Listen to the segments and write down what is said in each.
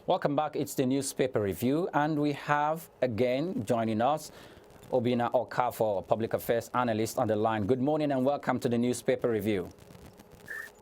Welcome back. It's the newspaper review, and we have again joining us Obinna Okafor, public affairs analyst, on the line. Good morning and welcome to the newspaper review.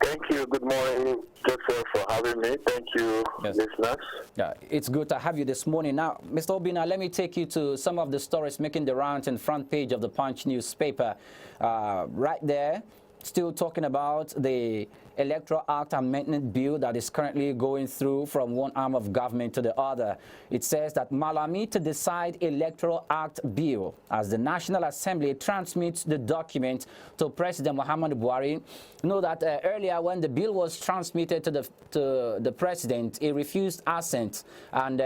Thank you. Good morning, Joseph, for having me. Thank you, listeners. Yeah, it's good to have you this morning. Now, Mr. Obinna, let me take you to some of the stories making the rounds in front page of the Punch newspaper. Right there, still talking about the Electoral Act Amendment Bill that is currently going through from one arm of government to the other. It says that Malami to decide Electoral Act Bill as the National Assembly transmits the document to President Muhammadu Buhari. You know that earlier when the bill was transmitted to the president, he refused assent, and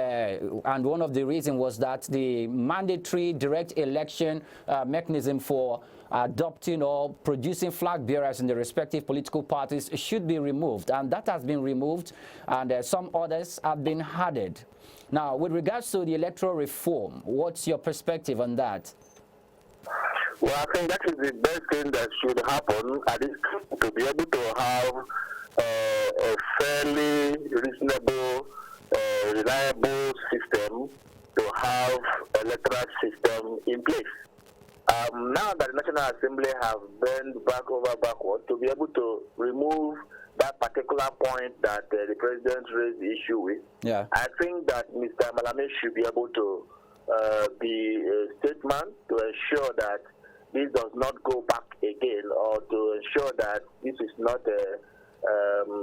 one of the reasons was that the mandatory direct election mechanism for adopting or producing flag bearers in the respective political parties should be removed, and that has been removed, and some others have been added. Now, with regards to the electoral reform, what's your perspective on that? Well, I think that is the best thing that should happen, at least to be able to have a fairly reasonable, reliable system, to have electoral system in place. Now that the National Assembly have bent back over backward to be able to remove that particular point that the President raised the issue with, I think that Mr. Malami should be able to be a statesman to ensure that this does not go back again, or to ensure that this is not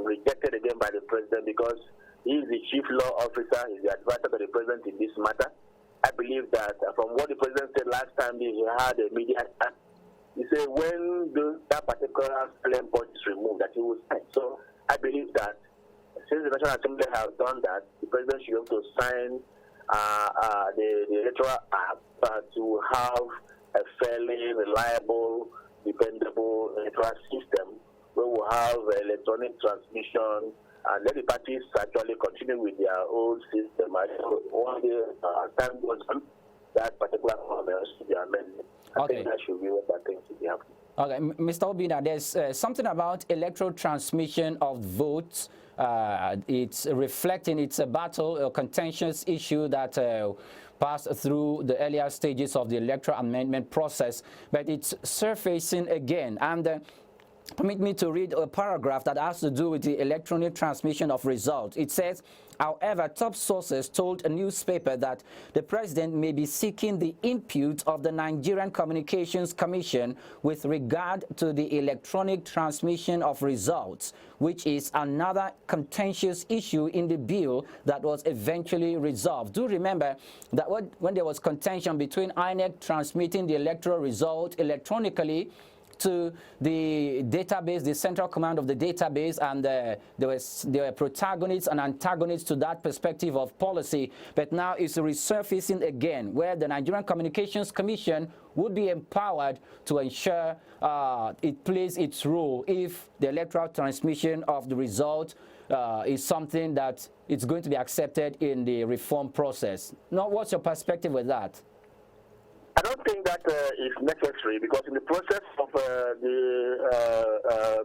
rejected again by the President, because he is the chief law officer, he is the advisor to the President in this matter. I believe that from what the President said last time he had a media attack, he said when that particular selling point is removed, that he will sign. So I believe that since the National Assembly has done that, the President should be able to sign the Electoral Act to have a fairly reliable, dependable electoral system where we'll have electronic transmission, and let the parties actually continue with their old system. One day, time goes on, that particular formula should be amended. I think that should be what I think should be happening. Okay, Mr. Obinna, there's something about electoral transmission of votes. It's reflecting, it's a battle, a contentious issue that passed through the earlier stages of the electoral amendment process, but it's surfacing again. And permit me to read a paragraph that has to do with the electronic transmission of results. It says, however, top sources told a newspaper that the president may be seeking the input of the Nigerian Communications Commission with regard to the electronic transmission of results, which is another contentious issue in the bill that was eventually resolved. Do remember that when there was contention between INEC transmitting the electoral result electronically to the database, the central command of the database, and there were protagonists and antagonists to that perspective of policy, but now it's resurfacing again, where the Nigerian Communications Commission would be empowered to ensure it plays its role if the electoral transmission of the result is something that is going to be accepted in the reform process. Now, what's your perspective with that? I don't think that is necessary, because in the process of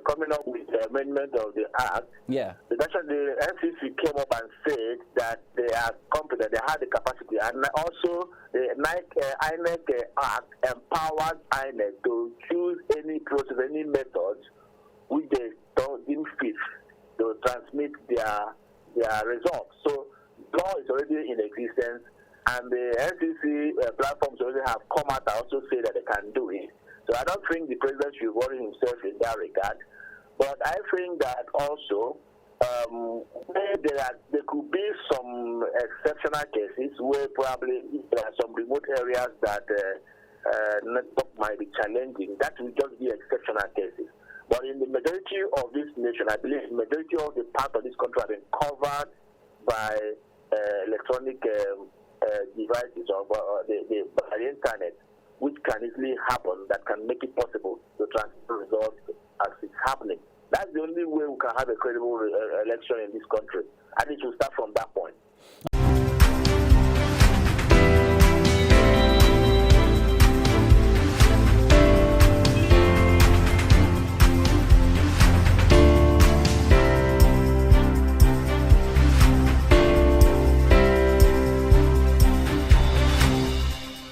coming up with the amendment of the Act, the NCC came up and said that they are competent, they have the capacity, and also the INEC Act empowers INEC to choose any process, any method which they don't deem fit to transmit their results. So law is already in existence, and the NCC platforms already have come out and also say that they can do it. So I don't think the president should worry himself in that regard. But I think that also there could be some exceptional cases where probably there are some remote areas that network might be challenging. That will just be exceptional cases. But in the majority of this nation, I believe the majority of the part of this country have been covered by electronic devices or by the internet, which can easily happen, that can make it possible to transfer results as it's happening. That's the only way we can have a credible election in this country, and it will start from that point.